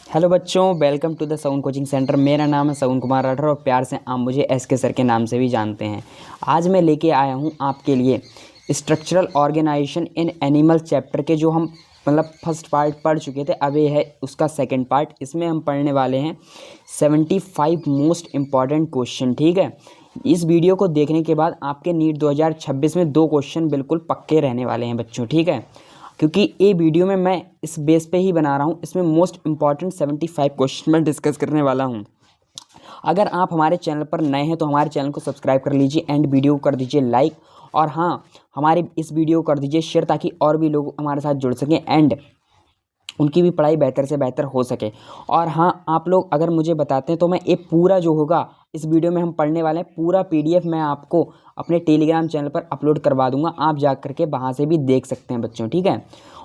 Hello बच्चों, welcome to the sound coaching centre. मेरा नाम है साउंड कुमार राठौर और प्यार से आप मुझे एसके सर के नाम से भी जानते हैं। आज मैं लेके आया हूँ आपके लिए structural organisation in animal chapter के जो हम फर्स्ट पार्ट पढ़ चुके थे। अब ये है उसका सेकंड पार्ट। इसमें हम पढ़ने वाले हैं 75 मोस्ट इम्पॉर्टेंट क्वेश्चन। ठीक है, इस वीडियो को देखने के बाद आपके नीट 2026 में 2 क्वेश्चन बिल्कुल पक्के रहने वाले हैं बच्चों। ठीक है, क्योंकि ये वीडियो में मैं इस बेस पे ही बना रहा हूँ। इसमें मोस्ट इम्पॉर्टेंट 75 क्वेश्चन मैं डिस्कस करने वाला हूँ। अगर आप हमारे चैनल पर नए हैं तो हमारे चैनल को सब्सक्राइब कर लीजिए एंड वीडियो को कर दीजिए लाइक, और हाँ, हमारे इस वीडियो को कर दीजिए शेयर ताकि और भी लोग हमारे साथ जुड़ सकें एंड उनकी भी पढ़ाई बेहतर से बेहतर हो सके। और हाँ, आप लोग अगर मुझे बताते हैं तो मैं ये पूरा जो होगा इस वीडियो में हम पढ़ने वाले हैं पूरा PDF मैं आपको अपने टेलीग्राम चैनल पर अपलोड करवा दूंगा। आप जा करके वहाँ से भी देख सकते हैं बच्चों। ठीक है,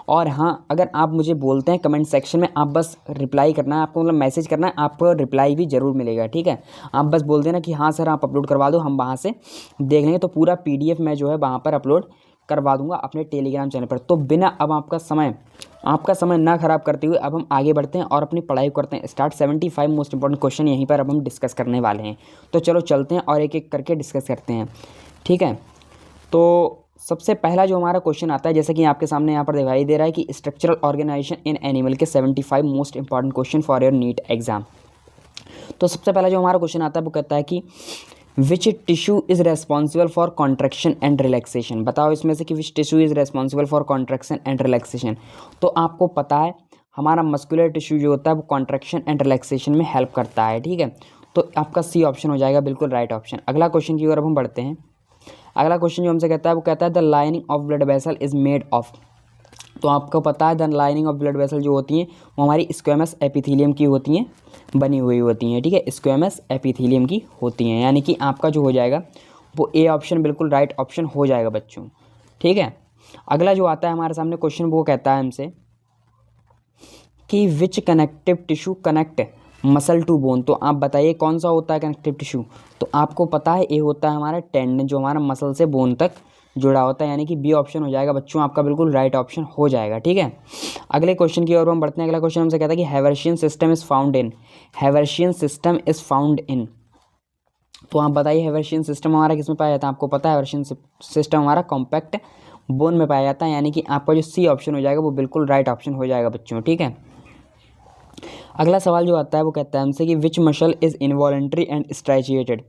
और हाँ, अगर आप मुझे बोलते हैं कमेंट सेक्शन में, आप बस रिप्लाई करना है, आपको मैसेज करना है, आपको रिप्लाई भी ज़रूर मिलेगा। ठीक है, आप बस बोल देना कि हाँ सर आप अपलोड करवा दो, हम वहाँ से देख लेंगे। तो पूरा PDF मैं जो है वहाँ पर अपलोड करवा दूंगा अपने टेलीग्राम चैनल पर। तो बिना अब आपका समय ना ख़राब करते हुए अब हम आगे बढ़ते हैं और अपनी पढ़ाई करते हैं स्टार्ट। 75 मोस्ट इंपॉर्टेंट क्वेश्चन यहीं पर अब हम डिस्कस करने वाले हैं। तो चलो चलते हैं और एक एक करके डिस्कस करते हैं। ठीक है, तो सबसे पहला जो हमारा क्वेश्चन आता है, जैसे कि आपके सामने यहाँ पर दिखाई दे रहा है कि स्ट्रक्चरल ऑर्गेनाइजेशन इन एनिमल के 75 most important question for your NEET exam. तो सबसे पहला जो हमारा क्वेश्चन आता है वो कहता है कि which tissue is responsible for contraction and relaxation. बताओ इसमें से कि which tissue is responsible for contraction and relaxation. तो आपको पता है हमारा मस्कुलर टिश्यू जो होता है वो कॉन्ट्रैक्शन एंड रिलैक्सेशन में हेल्प करता है। ठीक है, तो आपका सी ऑप्शन हो जाएगा बिल्कुल राइट ऑप्शन। अगला क्वेश्चन की ओर अब हम बढ़ते हैं। अगला क्वेश्चन जो हमसे कहता है वो कहता है the lining of blood vessel is made of. तो आपको पता है the lining of blood vessel जो होती हैं वो हमारी स्क्वेमस एपिथेलियम की होती हैं, बनी हुई होती हैं। ठीक है, स्क्वेमस एपिथेलियम की होती हैं, यानी कि आपका जो हो जाएगा वो ए ऑप्शन बिल्कुल राइट ऑप्शन हो जाएगा बच्चों। ठीक है, अगला जो आता है हमारे सामने क्वेश्चन वो कहता है हमसे कि which connective tissue connect muscle to bone. तो आप बताइए कौन सा होता है कनेक्टिव टिश्यू। तो आपको पता है ये होता है हमारा टेंडन जो हमारा मसल से बोन तक जुड़ा होता है, यानी कि बी ऑप्शन हो जाएगा बच्चों, आपका बिल्कुल राइट ऑप्शन हो जाएगा। ठीक है, अगले क्वेश्चन की ओर हम बढ़ते हैं। अगला क्वेश्चन हमसे कहता है कि Haversian system is found in. Haversian system is found in. तो आप बताइए हैवर्शियन सिस्टम हमारा किस में पाया जाता है। आपको पता है हैवर्शियन सिस्टम हमारा कॉम्पैक्ट बोन में पाया जाता है, यानी कि आपका जो सी ऑप्शन हो जाएगा वो बिल्कुल राइट ऑप्शन हो जाएगा बच्चों। ठीक है, अगला सवाल जो आता है वो कहता है हमसे कि which muscle is involuntary and striated.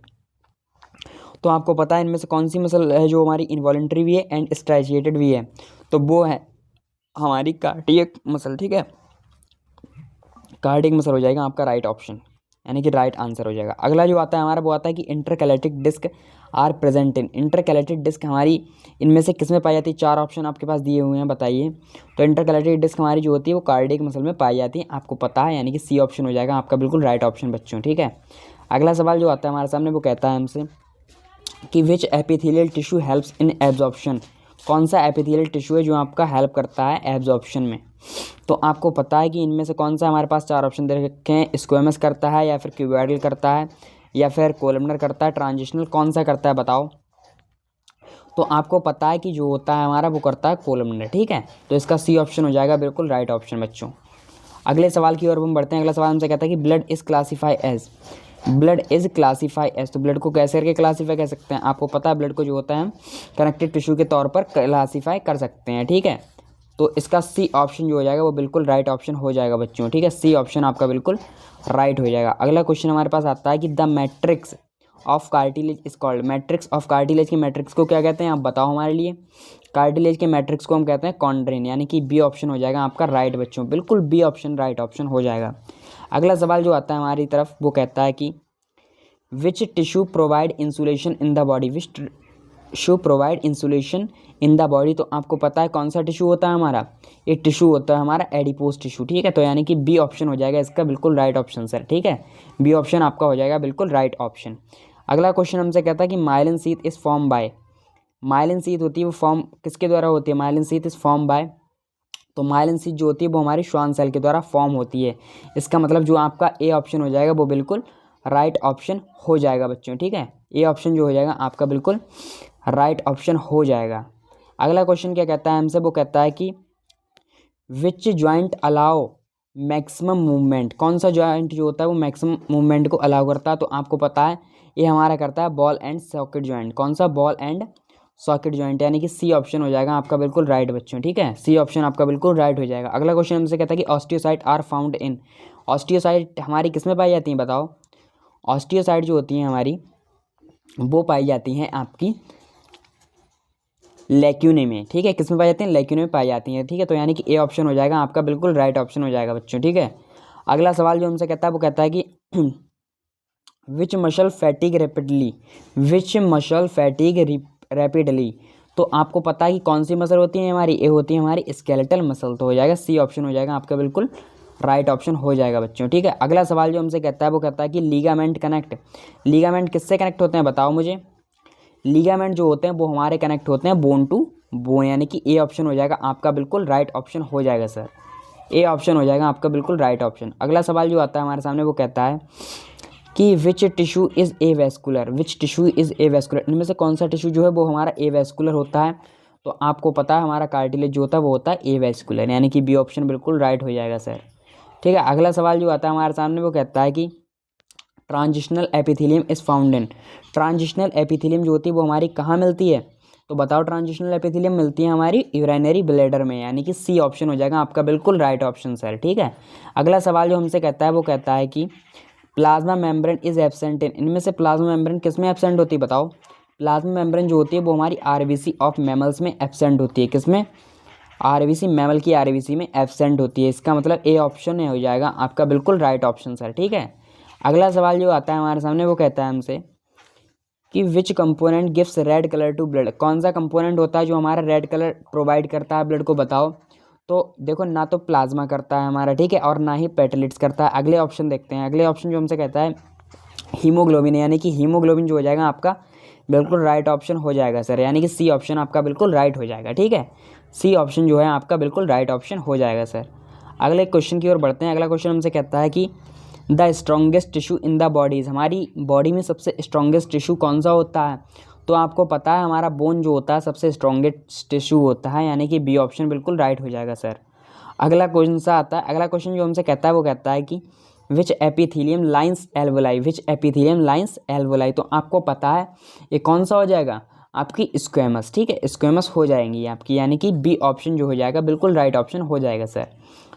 तो आपको पता है इनमें से कौन सी मसल है जो हमारी इनवॉलेंट्री भी है एंड स्ट्रेचिएटेड भी है। तो वो है हमारी कार्डियक मसल। ठीक है, कार्डियक मसल हो जाएगा आपका राइट ऑप्शन, यानी कि राइट आंसर हो जाएगा। अगला जो आता है हमारा वो आता है कि intercalated disc are present in. Intercalated disc हमारी इनमें से किस में पाई जाती है। 4 ऑप्शन आपके पास दिए हुए हैं, बताइए। तो इंटरकैलेटिक डिस्क हमारी जो होती है वो कार्डियक मसल में पाई जाती है, आपको पता है, यानी कि सी ऑप्शन हो जाएगा आपका बिल्कुल राइट ऑप्शन बच्चों। ठीक है, अगला सवाल जो आता है हमारे सामने वो कहता है हमसे कि which epithelial tissue helps in absorption. कौन सा एपिथेलियल टिश्यू है जो आपका हेल्प करता है एब्जॉर्प्शन में। तो आपको पता है कि इनमें से कौन सा हमारे पास 4 ऑप्शन दे रखे हैं, स्क्वेमस करता है या फिर क्यूबॉइडल करता है या फिर कोलमनर करता है, ट्रांजिशनल, कौन सा करता है बताओ। तो आपको पता है कि जो होता है हमारा वो करता है कोलमनर। ठीक है, तो इसका सी ऑप्शन हो जाएगा बिल्कुल राइट ऑप्शन बच्चों। अगले सवाल की ओर हम बढ़ते हैं। अगला सवाल हमसे कहता है कि blood is classify as. Blood is classify as, तो ब्लड को कैसे करके क्लासीफाई कर सकते हैं। आपको पता है ब्लड को जो होता है हम कनेक्टिव टिश्यू के तौर पर क्लासीफाई कर सकते हैं। ठीक है, तो इसका सी ऑप्शन जो हो जाएगा वो बिल्कुल राइट ऑप्शन हो जाएगा बच्चों। ठीक है, सी ऑप्शन आपका बिल्कुल राइट हो जाएगा। अगला क्वेश्चन हमारे पास आता है कि the matrix of cartilage is called. Matrix of cartilage की मैट्रिक्स को क्या कहते हैं आप बताओ हमारे लिए। कार्टिलेज के मैट्रिक्स को हम कहते हैं कॉन्ड्रेन, यानी कि बी ऑप्शन हो जाएगा आपका राइट बच्चों, बिल्कुल बी ऑप्शन राइट ऑप्शन हो जाएगा। अगला सवाल जो आता है हमारी तरफ वो कहता है कि which tissue provide insulation in the body. Which tissue provide insulation in the body. तो आपको पता है कौन सा टिश्यू होता है हमारा, एक टिश्यू होता है हमारा एडिपोज टिश्यू। ठीक है, तो यानी कि बी ऑप्शन हो जाएगा इसका बिल्कुल राइट ऑप्शन सर। ठीक है, बी ऑप्शन आपका हो जाएगा बिल्कुल राइट ऑप्शन। अगला क्वेश्चन हमसे कहता है कि myelin sheath is form by. Myelin sheath होती है वो फॉर्म किसके द्वारा होती है। Myelin sheath is form by. तो माइलिन शीथ जो होती है वो हमारी श्वान सेल के द्वारा फॉर्म होती है। इसका मतलब जो आपका ए ऑप्शन हो जाएगा वो बिल्कुल राइट ऑप्शन हो जाएगा बच्चों। ठीक है, ए ऑप्शन जो हो जाएगा आपका बिल्कुल राइट ऑप्शन हो जाएगा। अगला क्वेश्चन क्या कहता है हमसे, वो कहता है कि विच ज्वाइंट अलाउ मैक्सिमम मूवमेंट, कौन सा जॉइंट जो होता है वो मैक्सिमम मूवमेंट को अलाउ करता है? तो आपको पता है ये हमारा करता है बॉल एंड सॉकेट जॉइंट। कौन सा? बॉल एंड सॉकेट जॉइंट, यानी कि सी ऑप्शन हो जाएगा आपका बिल्कुल राइट बच्चों। ठीक है, सी ऑप्शन आपका बिल्कुल राइट हो जाएगा। अगला क्वेश्चन हमसे कहता है कि osteocyte are found in, osteocyte हमारी किस में पाई जाती हैं बताओ? ऑस्टियोसाइट जो होती हैं हमारी वो पाई जाती हैं आपकी लैक्यूने में। ठीक है, किस में पाई जाती हैं? लैक्यूने में पाई जाती हैं। ठीक है, तो यानी कि ए ऑप्शन हो जाएगा आपका बिल्कुल राइट ऑप्शन हो जाएगा बच्चों। ठीक है, अगला सवाल जो हमसे कहता है वो कहता है कि which muscle fatigue rapidly, which muscle fatigue rapidly. तो आपको पता है कि कौन सी मसल होती है हमारी? ये होती है हमारी स्केलेटल मसल। तो हो जाएगा सी ऑप्शन हो जाएगा आपका बिल्कुल राइट ऑप्शन हो जाएगा बच्चों। ठीक है, अगला सवाल जो हमसे कहता है वो कहता है कि लीगामेंट कनेक्ट, लीगामेंट किससे कनेक्ट होते हैं बताओ मुझे? लीगामेंट जो होते हैं वो हमारे कनेक्ट होते हैं बोन टू बोन, यानी कि ए ऑप्शन हो जाएगा आपका बिल्कुल राइट ऑप्शन हो जाएगा सर। ए ऑप्शन हो जाएगा आपका बिल्कुल राइट ऑप्शन। अगला सवाल जो आता है हमारे सामने वो कहता है कि which tissue is avascular, which tissue is avascular, इनमें से कौन सा टिश्यू जो है वो हमारा ए वेस्कुलर होता है? तो आपको पता है हमारा कार्टिलेज जो होता है वो होता है ए वेस्कुलर, यानी कि बी ऑप्शन बिल्कुल राइट हो जाएगा सर। ठीक है, अगला सवाल जो आता है हमारे सामने वो कहता है कि transitional epithelium is found in, transitional epithelium जो होती है वो हमारी कहाँ मिलती है? तो बताओ, ट्रांजिशनल एपिथेलियम मिलती है हमारी यूरिनरी ब्लैडर में, यानी कि सी ऑप्शन हो जाएगा आपका बिल्कुल राइट ऑप्शन सर। ठीक है, अगला सवाल जो हमसे कहता है वो कहता है कि plasma membrane is absent in, इनमें से प्लाज्मा मेम्ब्रेन किस में एब्सेंट होती है बताओ? प्लाज्मा मेम्ब्रेन जो होती है वो हमारी आरबीसी ऑफ मैमल्स में एब्सेंट होती है। किस में? आरबीसी, मैमल की आरबीसी में एब्सेंट होती है। इसका मतलब ए ऑप्शन हो जाएगा आपका बिल्कुल राइट ऑप्शन सर। ठीक है, अगला सवाल जो आता है हमारे सामने वो कहता है हमसे कि which component gives red colour to blood, कौन सा कंपोनेंट होता है जो हमारा रेड कलर प्रोवाइड करता है ब्लड को बताओ? तो देखो, ना तो प्लाज्मा करता है हमारा, ठीक है, और ना ही पेटलेट्स करता है। अगले ऑप्शन देखते हैं, अगले ऑप्शन जो हमसे कहता है हीमोग्लोबिन, यानी कि हीमोग्लोबिन जो हो जाएगा आपका बिल्कुल राइट ऑप्शन हो जाएगा सर, यानी कि सी ऑप्शन आपका बिल्कुल राइट हो जाएगा। ठीक है, सी ऑप्शन जो है आपका बिल्कुल राइट ऑप्शन हो जाएगा सर। अगले क्वेश्चन की ओर बढ़ते हैं। अगला क्वेश्चन हमसे कहता है कि the strongest tissue in the bodies, हमारी बॉडी में सबसे स्ट्रॉन्गेस्ट टिश्यू कौन सा होता है? तो आपको पता है हमारा बोन जो होता है सबसे स्ट्रॉन्गेस्ट टिश्यू होता है, यानी कि बी ऑप्शन बिल्कुल राइट हो जाएगा सर। अगला क्वेश्चन सा आता है, अगला क्वेश्चन जो हमसे कहता है वो कहता है कि विच एपिथेलियम लाइन्स एल्वोलाई, विच एपिथेलियम लाइन्स एल्वोलाई। तो आपको पता है ये कौन सा हो जाएगा? आपकी स्क्वेमस। ठीक है, स्क्वेमस हो जाएंगी आपकी, यानी कि बी ऑप्शन जो हो जाएगा बिल्कुल राइट ऑप्शन हो जाएगा सर।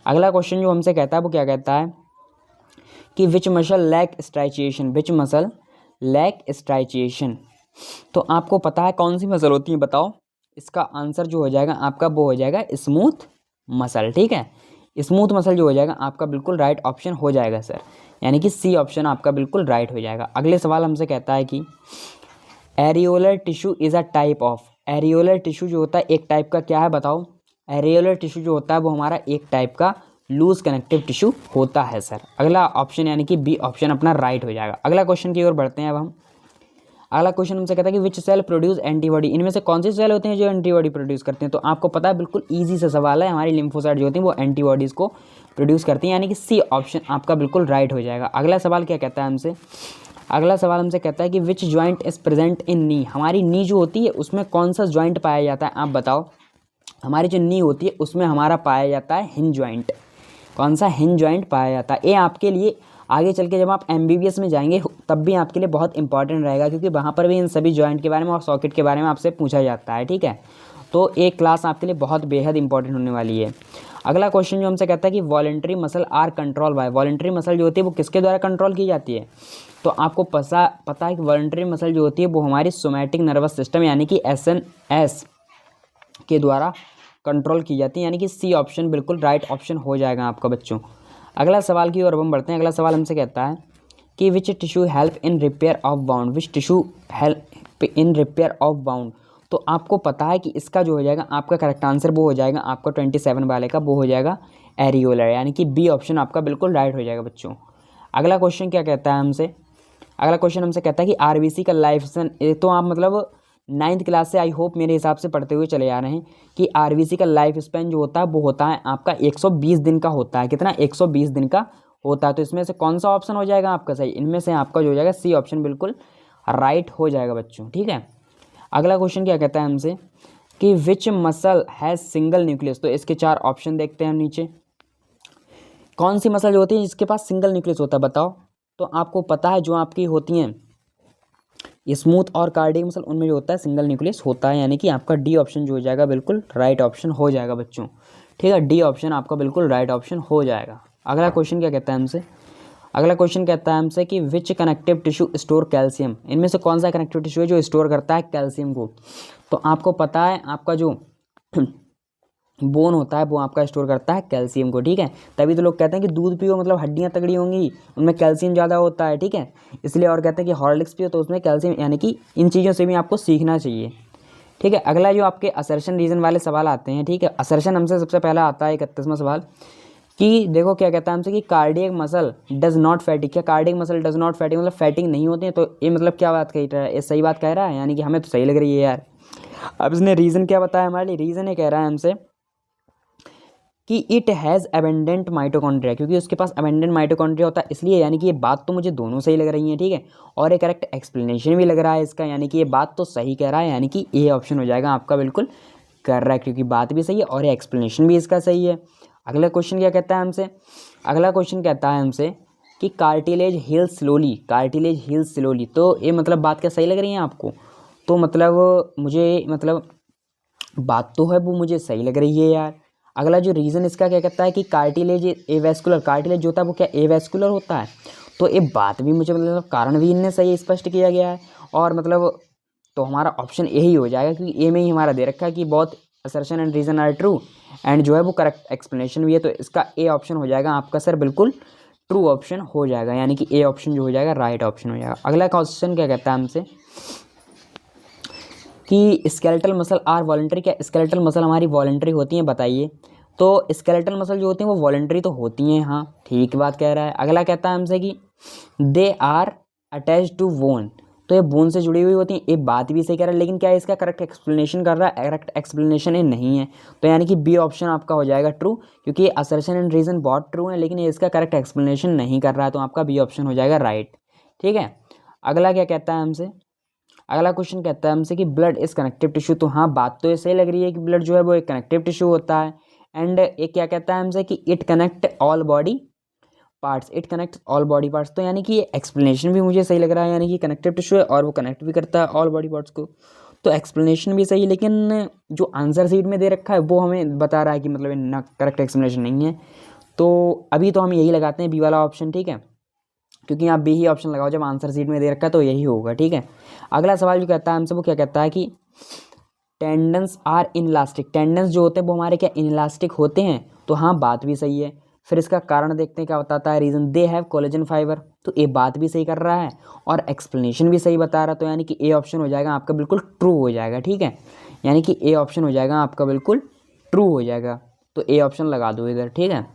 अगला क्वेश्चन जो हमसे कहता है वो क्या कहता है कि which muscle lack striation, which muscle lack striation. तो आपको पता है कौन सी मसल होती है बताओ? इसका आंसर जो हो जाएगा आपका वो हो जाएगा स्मूथ मसल। ठीक है, स्मूथ मसल जो हो जाएगा आपका बिल्कुल राइट ऑप्शन हो जाएगा सर, यानी कि सी ऑप्शन आपका बिल्कुल राइट हो जाएगा। अगले सवाल हमसे कहता है कि areolar tissue is a type of, areolar tissue जो होता है एक टाइप का क्या है बताओ? एरियोलर टिश्यू जो होता है वो हमारा एक टाइप का लूज कनेक्टिव टिश्यू होता है सर। अगला ऑप्शन यानी कि बी ऑप्शन अपना राइट हो जाएगा। अगला क्वेश्चन की ओर बढ़ते हैं अब हम। अगला क्वेश्चन हमसे कहता है कि विच सेल प्रोड्यूस एंटीबॉडी, इनमें से कौन सी सेल होती हैं जो एंटीबॉडी प्रोड्यूस करते हैं? तो आपको पता है बिल्कुल ईजी सा सवाल है, हमारी लिम्फोसाइट जो होती हैं वो एंटीबॉडीज़ को प्रोड्यूस करती हैं, यानी कि सी ऑप्शन आपका बिल्कुल राइट हो जाएगा। अगला सवाल क्या कहता है हमसे? अगला सवाल हमसे कहता है कि विच ज्वाइंट इज प्रेजेंट इन नी, हमारी नी जो होती है उसमें कौन सा ज्वाइंट पाया जाता है आप बताओ? हमारी जो नी होती है उसमें हमारा पाया जाता है हिंज ज्वाइंट। कौन सा? हिंज ज्वाइंट पाया जाता है। ये आपके लिए आगे चल के जब आप एमबीबीएस में जाएंगे तब भी आपके लिए बहुत इंपॉर्टेंट रहेगा, क्योंकि वहाँ पर भी इन सभी ज्वाइंट के बारे में और सॉकेट के बारे में आपसे पूछा जाता है। ठीक है, तो एक क्लास आपके लिए बहुत बेहद इंपॉर्टेंट होने वाली है। अगला क्वेश्चन जो हमसे कहता है कि voluntary muscle are control by, voluntary muscle जो होती है वो किसके द्वारा कंट्रोल की जाती है? तो आपको पता है कि वॉलंटरी मसल जो होती है वो हमारी सोमैटिक नर्वस सिस्टम यानी कि एसएनएस के द्वारा कंट्रोल की जाती है, यानी कि सी ऑप्शन बिल्कुल राइट ऑप्शन हो जाएगा आपका बच्चों। अगला सवाल की ओर हम बढ़ते हैं। अगला सवाल हमसे कहता है कि which tissue help in repair of bound, which tissue help in repair of bound. तो आपको पता है कि इसका जो हो जाएगा आपका करेक्ट आंसर वो हो जाएगा आपका 27 वाले का वो हो जाएगा एरियोलर, यानी कि बी ऑप्शन आपका बिल्कुल राइट हो जाएगा बच्चों। अगला क्वेश्चन क्या कहता है हमसे? अगला क्वेश्चन हमसे कहता है कि आरबीसी का लाइफ स्पैन, तो आप मतलब 9th क्लास से आई होप मेरे हिसाब से पढ़ते हुए चले आ रहे हैं कि आरबीसी का लाइफ स्पैन जो होता है वो होता है आपका 120 दिन का होता है। कितना? 120 दिन का होता है। तो इसमें से कौन सा ऑप्शन हो जाएगा आपका सही? इनमें से आपका जो हो जाएगा सी ऑप्शन बिल्कुल राइट हो जाएगा बच्चों। ठीक है, अगला क्वेश्चन क्या कहता है हमसे कि which muscle has single nucleus. तो इसके 4 ऑप्शन देखते हैं हम नीचे कौन सी मसल जो होती है जिसके पास सिंगल न्यूक्लियस होता है बताओ। तो आपको पता है जो आपकी होती हैं स्मूथ और कार्डियक मसल, उनमें जो होता है सिंगल न्यूक्लियस होता है, यानी कि आपका डी ऑप्शन जो हो जाएगा बिल्कुल राइट ऑप्शन हो जाएगा बच्चों। ठीक है, डी ऑप्शन आपका बिल्कुल राइट ऑप्शन हो जाएगा। अगला क्वेश्चन क्या कहता है हमसे, अगला क्वेश्चन कहता है हमसे कि which connective tissue store calcium, इनमें से कौन सा कनेक्टिव टिश्यू है जो स्टोर करता है कैल्शियम को। तो आपको पता है आपका जो बोन होता है वो आपका स्टोर करता है कैल्शियम को। ठीक है, तभी तो लोग कहते हैं कि दूध पियो मतलब हड्डियां तगड़ी होंगी, उनमें कैल्शियम ज़्यादा होता है। ठीक है, इसलिए और कहते हैं कि हॉर्लिक्स पियो तो उसमें कैल्शियम, यानी कि इन चीज़ों से भी आपको सीखना चाहिए। ठीक है, अगला जो आपके असर्शन रीजन वाले सवाल आते हैं। ठीक है, असर्शन हमसे सबसे पहला आता है 31वां सवाल कि देखो क्या कहता है हमसे कि cardiac muscle does not fatigue, क्या cardiac muscle does not fatigue मतलब फैटिंग नहीं होती है। तो ये मतलब क्या बात कह रहा है, ये सही बात कह रहा है, यानी कि हमें तो सही लग रही है यार। अब इसने रीज़न क्या बताया हमारे लिए, रीज़न ये कह रहा है हमसे कि इट हैज़ अबेंडेंट माइटोकॉन्ड्रिया, क्योंकि उसके पास अबेंडेंट माइटोकॉन्ड्रिया होता है, इसलिए यानी कि ये बात तो मुझे दोनों सही लग रही है। ठीक है, और एक करेक्ट एक्सप्लेनेशन भी लग रहा है इसका, यानी कि ये बात तो सही कह रहा है, यानी कि ए ऑप्शन हो जाएगा आपका बिल्कुल कर रहा है, क्योंकि बात भी सही है और एक्सप्लेनेशन भी इसका सही है। अगला क्वेश्चन क्या कहता है हमसे, अगला क्वेश्चन कहता है हमसे कि cartilage heels slowly, cartilage heels slowly. तो ये मतलब बात क्या सही लग रही है आपको। तो मतलब मुझे मतलब बात तो है वो मुझे सही लग रही है यार। अगला जो रीज़न इसका क्या कहता है कि कार्टिलेज एवेस्कुलर, कार्टिलेज जो होता है वो क्या एवेस्कुलर होता है। तो ये बात भी मुझे मतलब कारण भी इनने सही स्पष्ट किया गया है, और मतलब तो हमारा ऑप्शन यही हो जाएगा, क्योंकि ए में ही हमारा दे रखा है कि बहुत assertion and reason are true and जो है वो करेक्ट एक्सप्लेनेशन भी है। तो इसका ए ऑप्शन हो जाएगा आपका सर बिल्कुल ट्रू ऑप्शन हो जाएगा, यानी कि ए ऑप्शन जो हो जाएगा राइट ऑप्शन हो जाएगा। अगला क्वेश्चन क्या कहता है हमसे कि स्केलेटल मसल आर वॉलंटरी, क्या स्केलेटल मसल हमारी वॉलंटरी होती हैं बताइए। तो स्केलेटल मसल जो होती हैं वो वॉलंटरी तो होती हैं, हाँ ठीक बात कह रहा है। अगला कहता है हमसे कि they are attach to bone, तो ये बोन से जुड़ी हुई होती हैं, ये बात भी सही कह रहा है, लेकिन क्या इसका करेक्ट एक्सप्लेनेशन कर रहा है, करेक्ट एक्सप्लेनेशन ये नहीं है। तो यानी कि बी ऑप्शन आपका हो जाएगा ट्रू, क्योंकि ये असर्शन एंड रीज़न बहुत ट्रू है, लेकिन ये इसका करेक्ट एक्सप्लेनेशन नहीं कर रहा है, तो आपका बी ऑप्शन हो जाएगा राइट। ठीक है, अगला क्या कहता है हमसे, अगला क्वेश्चन कहता है हमसे कि ब्लड इज कनेक्टिव टिश्यू। तो हाँ बात तो ये सही लग रही है कि ब्लड जो है वो एक कनेक्टिव टिश्यू होता है। एंड एक क्या कहता है हमसे कि it connect all body parts, it connect all body parts. तो यानी कि ये एक्सप्लेनेशन भी मुझे सही लग रहा है, यानी कि कनेक्टिव टिश्यू है और वो कनेक्ट भी करता है ऑल बॉडी पार्ट्स को। तो एक्सप्लेनेशन भी सही है, लेकिन जो आंसर सीट में दे रखा है वो हमें बता रहा है कि मतलब ना करेक्ट एक्सप्लेनेशन नहीं है। तो अभी तो हम यही लगाते हैं बी वाला ऑप्शन। ठीक है, क्योंकि आप बी ही ऑप्शन लगाओ, जब आंसर सीट में दे रखा है तो यही होगा। ठीक है, अगला सवाल जो कहता है हमसे वो क्या कहता है कि टेंडन्स आर इनलास्टिक, टेंडन्स जो होते हैं वो हमारे क्या इनलास्टिक होते हैं। तो हाँ बात भी सही है। फिर इसका कारण देखते हैं क्या बताता है, reason they have collagen fibre. तो ये बात भी सही कर रहा है और एक्सप्लेनेशन भी सही बता रहा है, तो यानी कि ए ऑप्शन हो जाएगा आपका बिल्कुल ट्रू हो जाएगा। ठीक है, यानी कि ए ऑप्शन हो जाएगा आपका बिल्कुल ट्रू हो जाएगा, तो ए ऑप्शन लगा दो इधर। ठीक है,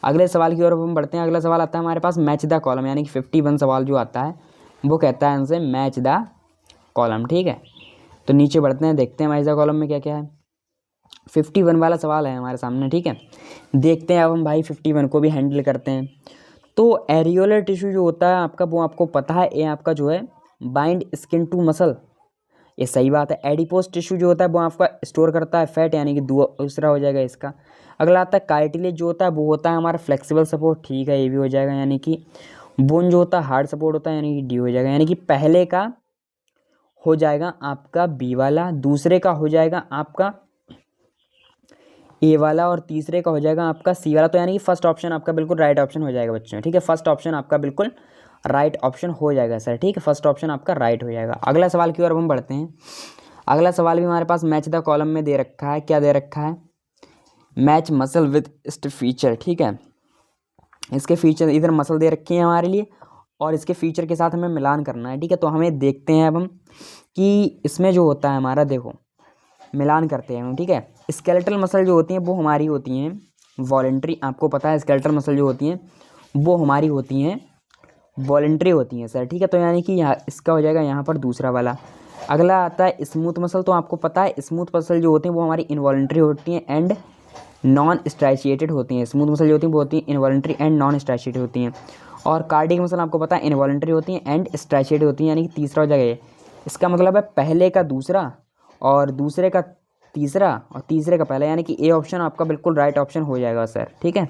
अगले सवाल की ओर हम बढ़ते हैं। अगला सवाल आता है हमारे पास मैच द कॉलम, यानी कि 51 सवाल जो आता है वो कहता है हमसे मैच द कॉलम। ठीक है, तो नीचे बढ़ते हैं, देखते हैं मैच द कॉलम में क्या क्या है। 51 वाला सवाल है हमारे सामने। ठीक है, देखते हैं अब हम भाई 51 को भी हैंडल करते हैं। तो एरियोलर टिश्यू जो होता है आपका वो आपको पता है, ये आपका जो है बाइंड स्किन टू मसल, ये सही बात है। एडिपोज टिश्यू जो होता है वो आपका स्टोर करता है फैट, यानी कि दूसरा हो जाएगा इसका। अगला आता है कार्टिलेज जो होता है वो होता है हमारा फ्लेक्सिबल सपोर्ट, ठीक है ये भी हो जाएगा। यानी कि बोन जो होता है हार्ड सपोर्ट होता है, यानी कि डी हो जाएगा। यानी कि पहले का हो जाएगा आपका बी वाला, दूसरे का हो जाएगा आपका ए वाला और तीसरे का हो जाएगा आपका सी वाला। तो यानी कि फर्स्ट ऑप्शन आपका बिल्कुल राइट ऑप्शन हो जाएगा बच्चों। ठीक है, फर्स्ट ऑप्शन आपका बिल्कुल राइट ऑप्शन हो जाएगा सर। ठीक है, फर्स्ट ऑप्शन आपका राइट हो जाएगा। अगला सवाल की ओर हम बढ़ते हैं। अगला सवाल भी हमारे पास मैच द कॉलम में दे रखा है, क्या दे रखा है, match muscle with east feature. ठीक है, इसके फीचर इधर मसल दे रखी है हमारे लिए और इसके फीचर के साथ हमें मिलान करना है। ठीक है, तो हमें देखते हैं अब हम कि इसमें जो होता है हमारा, देखो मिलान करते हैं हम। ठीक है, स्केलेटल मसल जो होती हैं वो हमारी होती हैं वॉलेंट्री, आपको पता है स्केलेटल मसल जो होती हैं वो हमारी होती हैं वॉलेंट्री होती हैं सर। ठीक है, तो यानी कि यहाँ इसका हो जाएगा यहाँ पर दूसरा वाला। अगला आता है स्मूथ मसल, तो आपको पता है स्मूथ मसल जो होती हैं वो हमारी इनवॉलेंट्री होती हैं एंड नॉन स्ट्राइशिएटेड होती हैं। स्मूथ मसल जो होती हैं वो होती हैं इनवॉलेंट्री एंड नॉन स्ट्राइशिएटेड होती हैं। और कार्डियक मसल आपको पता है इनवॉलेंट्री होती हैं एंड स्ट्राइशिएटेड होती हैं, यानी कि तीसरा हो जाएगा ये। इसका मतलब है पहले का दूसरा और दूसरे का तीसरा और तीसरे का पहला, यानी कि ए ऑप्शन आपका बिल्कुल राइट ऑप्शन हो जाएगा सर। ठीक है,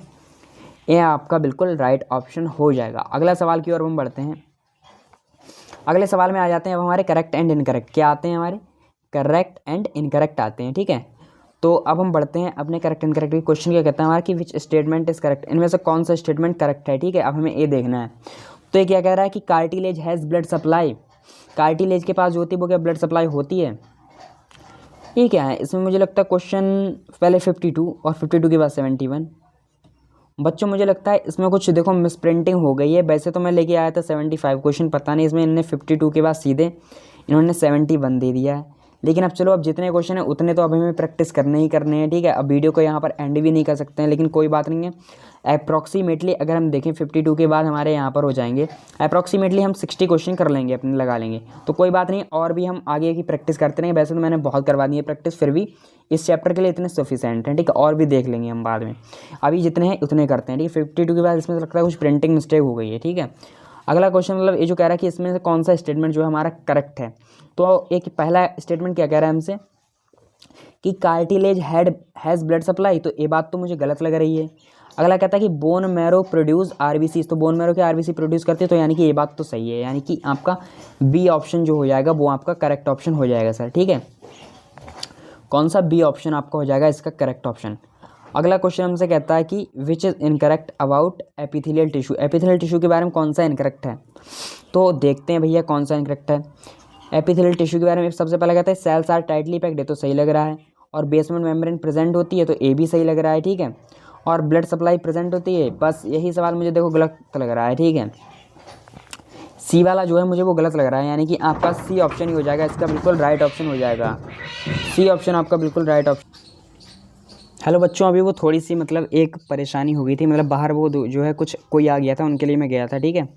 ये आपका बिल्कुल राइट ऑप्शन हो जाएगा। अगला सवाल की ओर हम बढ़ते हैं। अगले सवाल में आ जाते हैं अब हमारे करेक्ट एंड इनकरेक्ट। क्या आते हैं हमारे? करेक्ट एंड इनकरेक्ट आते हैं, ठीक है। तो अब हम बढ़ते हैं अपने करेक्ट इनकरेक्ट के क्वेश्चन। क्या कहता है हमारा कि विच स्टेटमेंट इज करेक्ट, इनमें से कौन सा स्टेटमेंट करेक्ट है, ठीक है। अब हमें ये देखना है। तो ये क्या कह रहा है कि cartilage has blood supply, cartilage के पास जो होती है वो क्या ब्लड सप्लाई होती है। ये क्या है इसमें? मुझे लगता है क्वेश्चन पहले 52 और 52 के बाद 71। बच्चों मुझे लगता है इसमें कुछ देखो मिस प्रिंटिंग हो गई है। वैसे तो मैं लेके आया था 75 क्वेश्चन, पता नहीं इसमें इन्होंने 52 के बाद सीधे इन्होंने 71 दे दिया है। लेकिन अब चलो, अब जितने क्वेश्चन है उतने तो अब हमें प्रैक्टिस करने ही करने हैं, ठीक है। अब वीडियो को यहाँ पर एंड भी नहीं कर सकते हैं, लेकिन कोई बात नहीं है। अप्रॉक्सीमेटली अगर हम देखें 52 के बाद हमारे यहाँ पर हो जाएंगे अप्रॉक्सीमेटली हम 60 क्वेश्चन कर लेंगे, अपने लगा लेंगे। तो कोई बात नहीं, और भी हम आगे की प्रैक्टिस करते रहेंगे। वैसे तो मैंने बहुत करवा दी है प्रैक्टिस, फिर भी इस चैप्टर के लिए इतने सफिशेंट हैं, ठीक है। और भी देख लेंगे हम बाद में, अभी जितने हैं उतने करते हैं, ठीक है। 52 के बाद इसमें लगता है कुछ प्रिंटिंग मिस्टेक हो गई है, ठीक है। अगला क्वेश्चन मतलब ये जो कह रहा है कि इसमें से कौन सा स्टेटमेंट जो है हमारा करेक्ट है। तो एक पहला स्टेटमेंट क्या कह रहा है हमसे कि कार्टिलेज हैज़ ब्लड सप्लाई, तो ये बात तो मुझे गलत लग रही है। अगला कहता है कि बोन मैरो प्रोड्यूस आरबीसी, तो बोन मैरो के आरबीसी प्रोड्यूस करते हैं, तो यानी कि ये बात तो सही है। यानी कि आपका बी ऑप्शन जो हो जाएगा वो आपका करेक्ट ऑप्शन हो जाएगा सर, ठीक है। कौन सा? बी ऑप्शन आपका हो जाएगा इसका करेक्ट ऑप्शन। अगला क्वेश्चन हमसे कहता है कि which is incorrect about epithelial tissue, epithelial tissue के बारे में कौन सा इनकरेक्ट है। तो देखते हैं भैया कौन सा इनकरेक्ट है। एपिथेलियल टिश्यू के बारे में सबसे पहले कहता है सेल्स आर टाइटली पैक्ड, है तो सही लग रहा है। और बेसमेंट मेम्ब्रेन प्रेजेंट होती है, तो ए भी सही लग रहा है, ठीक है। और ब्लड सप्लाई प्रेजेंट होती है, बस यही सवाल मुझे देखो गलत लग रहा है, ठीक है। सी वाला जो है मुझे वो गलत लग रहा है, यानी कि आपका सी ऑप्शन ही हो जाएगा इसका बिल्कुल राइट ऑप्शन हो जाएगा। सी ऑप्शन आपका बिल्कुल राइट ऑप्शन। हेलो बच्चों, अभी वो थोड़ी सी मतलब एक परेशानी हो गई थी, मतलब बाहर वो जो है कुछ कोई आ गया था, उनके लिए मैं गया था, ठीक है।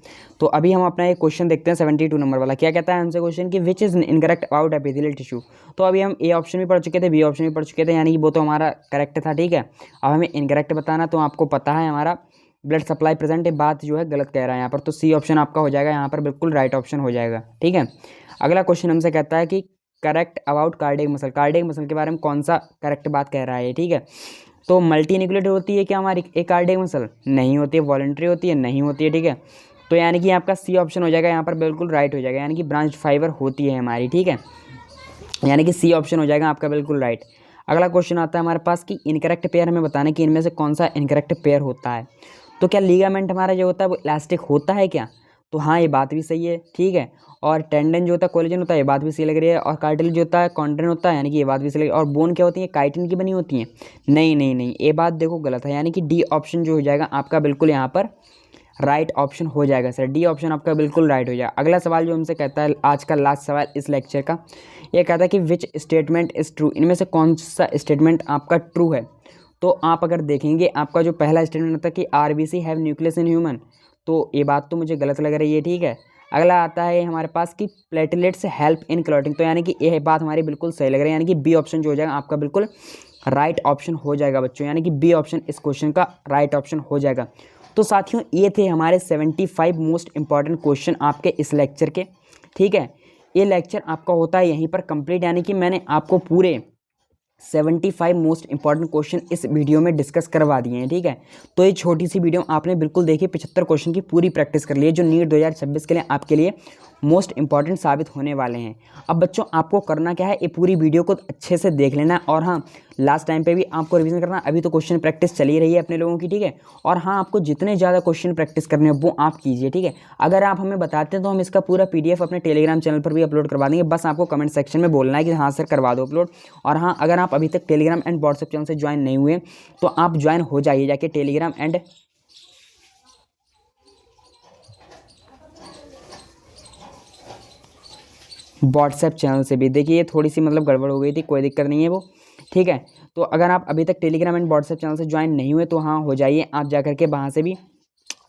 तो अभी हम अपना एक क्वेश्चन देखते हैं 72 नंबर वाला। क्या कहता है हमसे क्वेश्चन कि which is incorrect about epithelial tissue. तो अभी हम ए ऑप्शन भी पढ़ चुके थे, बी ऑप्शन भी पढ़ चुके थे, यानी कि वो तो हमारा करेक्ट था, ठीक है। अब हमें इनकरेक्ट बताना, तो आपको पता है हमारा ब्लड सप्लाई प्रेजेंट है, बात जो है गलत कह रहा है यहाँ पर। तो सी ऑप्शन आपका हो जाएगा यहाँ पर बिल्कुल राइट ऑप्शन हो जाएगा, ठीक है। अगला क्वेश्चन हमसे कहता है कि correct about cardiac muscle, cardiac muscle के बारे में कौन सा करेक्ट बात कह रहा है, ठीक है। तो मल्टी न्यूक्लिएटेड होती है क्या हमारी एक कार्डियक मसल? नहीं होती है। वॉलंटरी होती है? नहीं होती है, ठीक है। तो यानी कि आपका सी ऑप्शन हो जाएगा यहाँ पर बिल्कुल राइट हो जाएगा, यानी कि ब्रांच फाइबर होती है हमारी, ठीक है। यानी कि सी ऑप्शन हो जाएगा आपका बिल्कुल राइट। अगला क्वेश्चन आता है हमारे पास कि इनकरेक्ट पेयर हमें बताना कि इनमें से कौन सा इनकरेक्ट पेयर होता है। तो क्या लीगामेंट हमारा जो होता है वो इलास्टिक होता है क्या? तो हाँ, ये बात भी सही है, ठीक है। और टेंडन जो होता है कोलेजन होता है, ये बात भी सही लग रही है। और कार्टिलेज जो होता है कॉन्ड्रेन होता है, यानी कि ये बात भी सही लग रही है। और बोन क्या होती है? काइटिन की बनी होती है। नहीं नहीं नहीं, ये बात देखो गलत है, यानी कि डी ऑप्शन जो हो जाएगा आपका बिल्कुल यहाँ पर राइट ऑप्शन हो जाएगा सर। डी ऑप्शन आपका बिल्कुल राइट हो जाएगा। अगला सवाल जो हमसे कहता है, आज का लास्ट सवाल इस लेक्चर का, ये कहता है कि विच स्टेटमेंट इज़ ट्रू, इनमें से कौन सा स्टेटमेंट आपका ट्रू है। तो आप अगर देखेंगे आपका जो पहला स्टेटमेंट होता है कि RBC have nucleus in human, तो ये बात तो मुझे गलत लग रही है, ठीक है। अगला आता है हमारे पास कि प्लेटलेट्स हेल्प इन क्लॉटिंग, तो यानी कि ये बात हमारी बिल्कुल सही लग रही है, यानी कि बी ऑप्शन जो हो जाएगा आपका बिल्कुल राइट ऑप्शन हो जाएगा बच्चों, यानी कि बी ऑप्शन इस क्वेश्चन का राइट ऑप्शन हो जाएगा। तो साथियों, ये थे हमारे 75 मोस्ट इंपॉर्टेंट क्वेश्चन आपके इस लेक्चर के, ठीक है। ये लेक्चर आपका होता है यहीं पर कंप्लीट, यानी कि मैंने आपको पूरे 75 मोस्ट इंपॉर्टेंट क्वेश्चन इस वीडियो में डिस्कस करवा दिए हैं, ठीक है। तो ये छोटी सी वीडियो आपने बिल्कुल देखी, 75 क्वेश्चन की पूरी प्रैक्टिस कर ली है, जो नीट 2026 के लिए आपके लिए मोस्ट इंपॉर्टेंट साबित होने वाले हैं। अब बच्चों आपको करना क्या है, ये पूरी वीडियो को अच्छे से देख लेना, और हाँ लास्ट टाइम पे भी आपको रिवीजन करना। अभी तो क्वेश्चन प्रैक्टिस चली रही है अपने लोगों की, ठीक है। और हाँ, आपको जितने ज़्यादा क्वेश्चन प्रैक्टिस करने हैं वो आप कीजिए, ठीक है। अगर आप हमें बताते हैं तो हम इसका पूरा PDF अपने टेलीग्राम चैनल पर भी अपलोड करवा देंगे, बस आपको कमेंट सेक्शन में बोलना है कि हाँ सर करवा दो अपलोड। और हाँ, अगर आप अभी तक टेलीग्राम एंड व्हाट्सएप चैनल से ज्वाइन नहीं हुए तो आप ज्वाइन हो जाइए जाके टेलीग्राम एंड व्हाट्सएप चैनल से भी। देखिए, ये थोड़ी सी मतलब गड़बड़ हो गई थी, कोई दिक्कत नहीं है वो, ठीक है। तो अगर आप अभी तक टेलीग्राम एंड व्हाट्सएप चैनल से ज्वाइन नहीं हुए तो हाँ हो जाइए आप जा करके, वहाँ से भी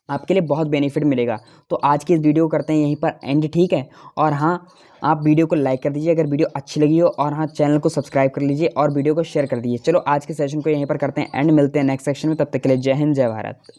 आपके लिए बहुत बेनिफिट मिलेगा। तो आज की इस वीडियो को करते हैं यहीं पर एंड, ठीक है। और हाँ, आप वीडियो को लाइक कर दीजिए अगर वीडियो अच्छी लगी हो, और हाँ चैनल को सब्सक्राइब कर लीजिए और वीडियो को शेयर कर दीजिए। चलो आज के सेशन को यहीं पर करते हैं एंड, मिलते हैं नेक्स्ट सेशन में, तब तक के लिए जय हिंद जय भारत।